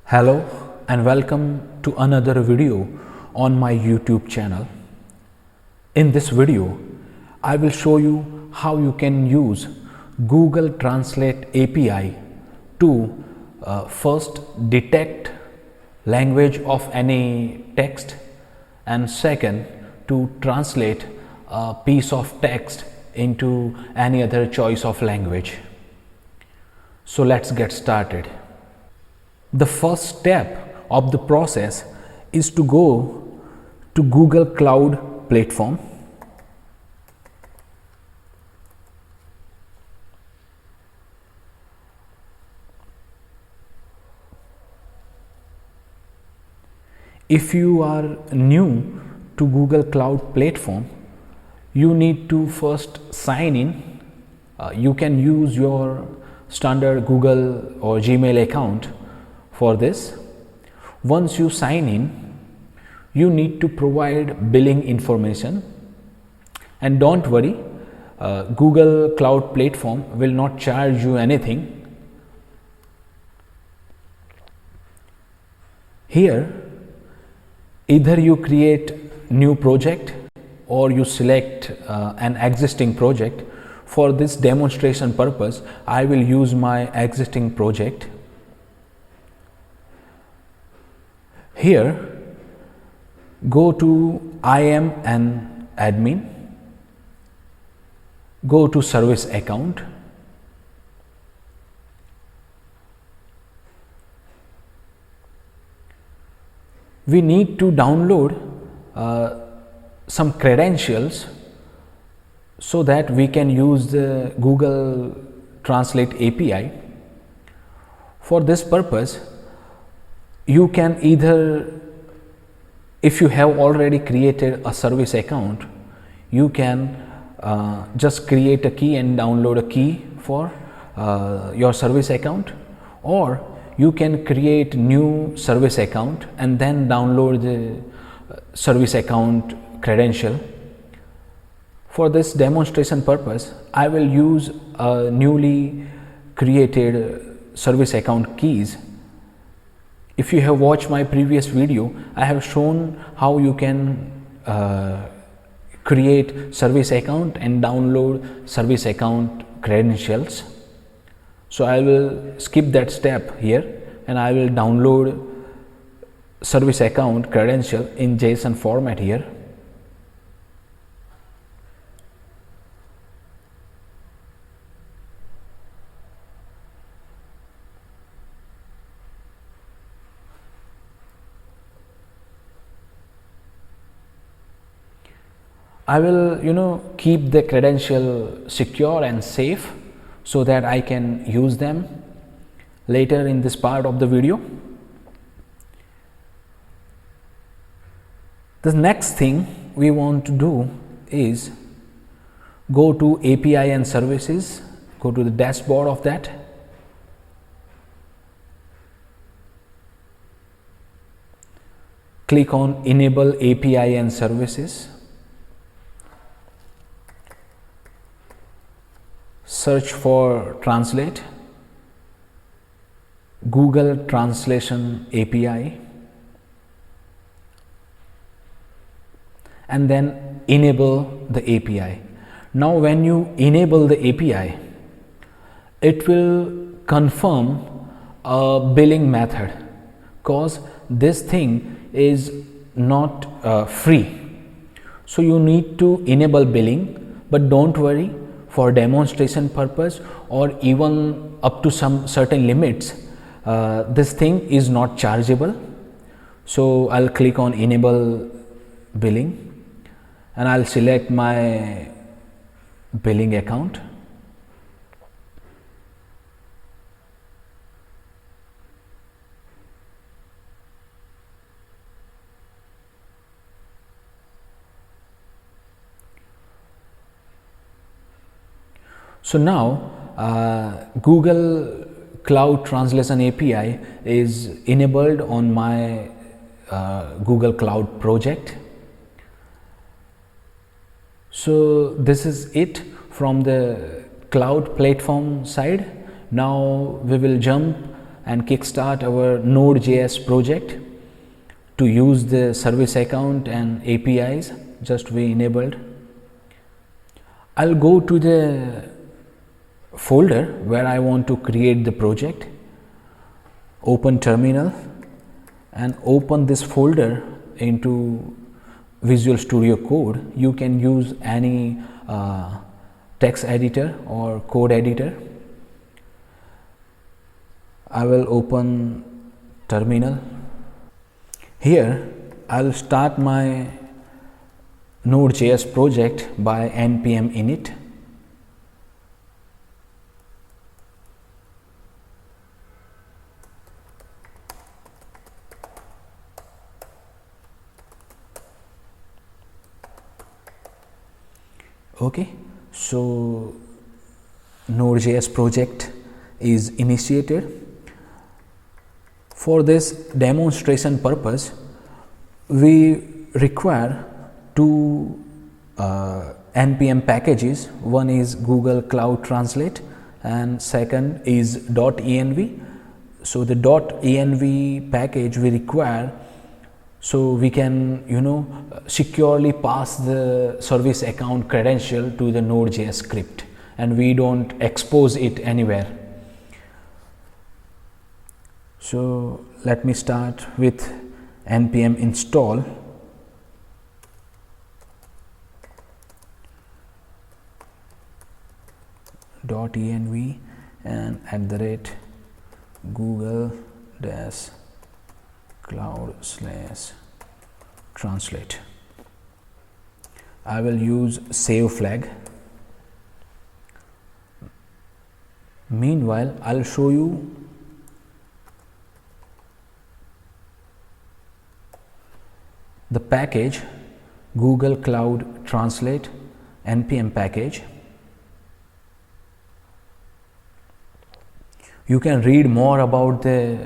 Hello and welcome to another video on my YouTube channel. In this video, I will show you how you can use Google Translate API to first detect language of any text, and second to translate a piece of text into any other choice of language. So let's get started. The first step of the process is to go to Google Cloud Platform. If you are new to Google Cloud Platform, you need to first sign in. You can use your standard Google or Gmail account for this. Once you sign in, you need to provide billing information, and don't worry, Google Cloud Platform will not charge you anything. Here, either you create new project or you select an existing project. For this demonstration purpose, I will use my existing project. Here, go to I am an admin, go to service account, we need to download some credentials so that we can use the Google Translate API. For this purpose, you can either, if you have already created a service account, you can just create a key and download a key for your service account, or you can create new service account and then download the service account credential. For this demonstration purpose, I will use a newly created service account keys. If you have watched my previous video, I have shown how you can create service account and download service account credentials. So I will skip that step here and I will download service account credential in JSON format here. I will keep the credential secure and safe so that I can use them later in this part of the video. The next thing we want to do is go to API and services, go to the dashboard of that. Click on enable API and services. Search for translate, Google Translation API, and then enable the API. Now when you enable the API, it will confirm a billing method, because this thing is not free. So you need to enable billing, but don't worry, for demonstration purpose or even up to some certain limits, this thing is not chargeable. So I'll click on enable billing and I'll select my billing account. So now Google Cloud Translation API is enabled on my Google Cloud project. So this is it from the cloud platform side. Now we will jump and kickstart our Node.js project to use the service account and APIs just we enabled. I'll go to the folder where I want to create the project, open terminal and open this folder into Visual Studio Code. You can use any text editor or code editor. I will open terminal. Here I'll start my Node.js project by npm init. Okay, so Node.js project is initiated. For this demonstration purpose, we require two npm packages. One is Google Cloud Translate and second is .env. So the .env package we require so we can securely pass the service account credential to the Node.js script and we don't expose it anywhere. So let me start with npm install .env and @google-cloud/translate. I will use save flag. Meanwhile, I'll show you the package Google Cloud Translate npm package. You can read more about the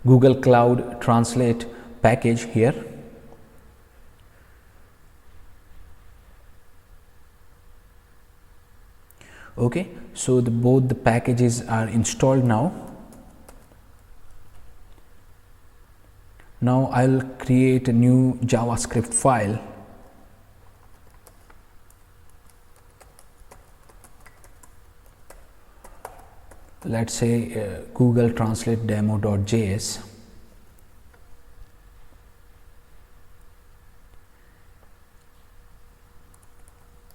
Google Cloud Translate package here. Okay, so both the packages are installed now. Now I'll create a new JavaScript file. Let's say Google Translate demo.js.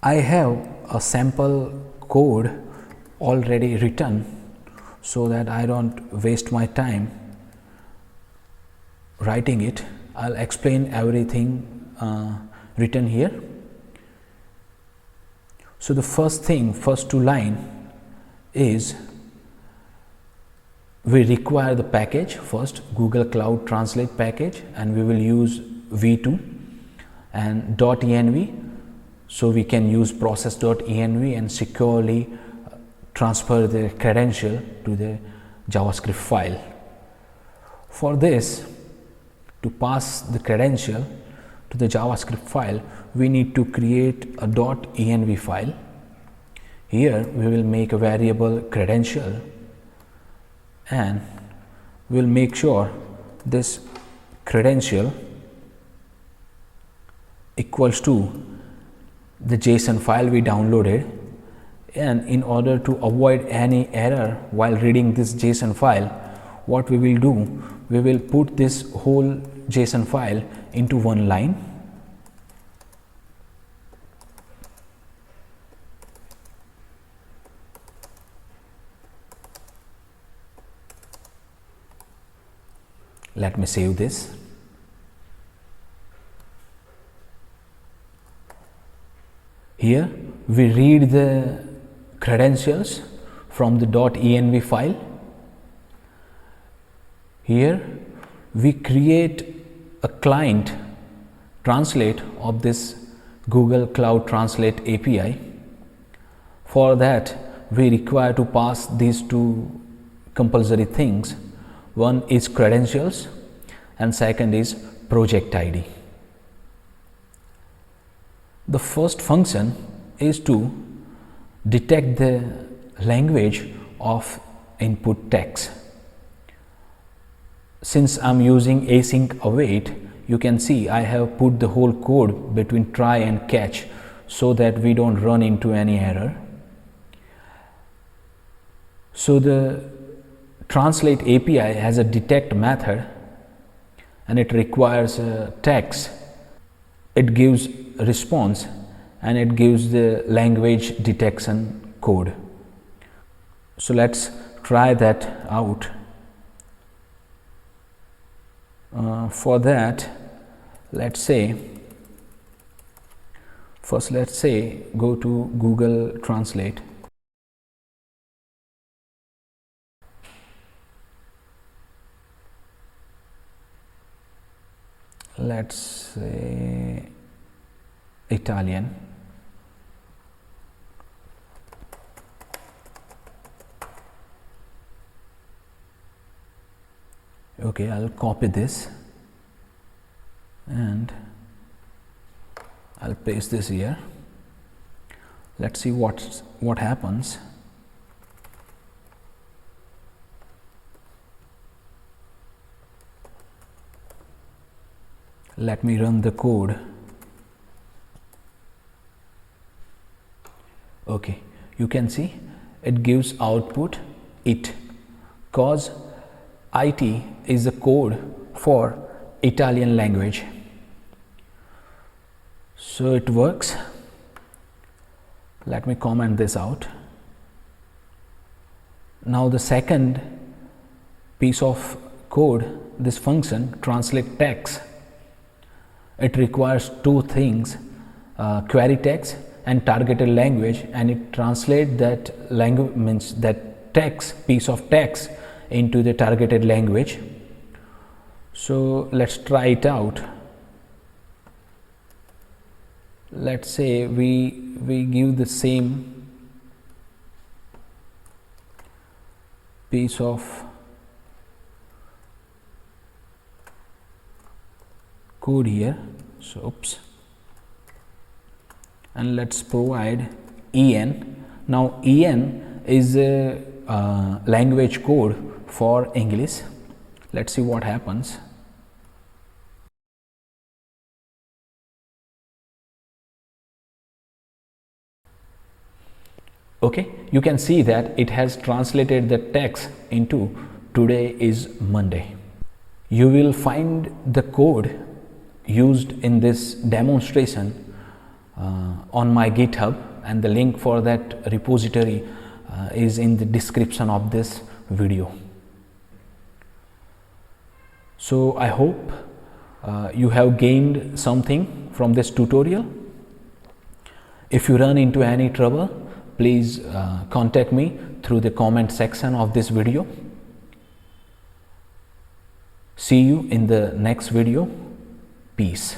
I have a sample code already written so that I don't waste my time writing it. I'll explain everything written here. So the first two line is we require the package first, Google Cloud Translate package, and we will use v2 and .env, so we can use process.env and securely transfer the credential to the JavaScript file. For this, to pass the credential to the JavaScript file, we need to create a .env file. Here we will make a variable credential and we'll make sure this credential equals to the JSON file we downloaded, and in order to avoid any error while reading this JSON file, what we will do, we will put this whole JSON file into one line. Let me save this. Here we read the credentials from the .env file. Here we create a client translate of this Google Cloud Translate API. For that, we require to pass these two compulsory things. One is credentials and second is project ID. The first function is to detect the language of input text. since I'm using async await, you can see I have put the whole code between try and catch so that we don't run into any error. So the translate API has a detect method and it requires a text. It gives a response and it gives the language detection code. So let's try that out. For that, let's say go to Google Translate. Let's say Italian. Okay, I'll copy this and I'll paste this here. Let's see what happens. Let me run the code. Okay, you can see it gives output it, cause IT is the code for Italian language. So it works. Let me comment this out. Now the second piece of code, this function translate text, it requires two things, query text and targeted language, and it translates that language, means that text, piece of text into the targeted language. So let's try it out. Let's say we give the same piece of code here. So oops, and let's provide en. Now en is a language code for English. Let's see what happens. Okay, you can see that it has translated the text into today is Monday. You will find the code used in this demonstration on my GitHub, and the link for that repository is in the description of this video. So I hope you have gained something from this tutorial. If you run into any trouble, please contact me through the comment section of this video. See you in the next video. Peace.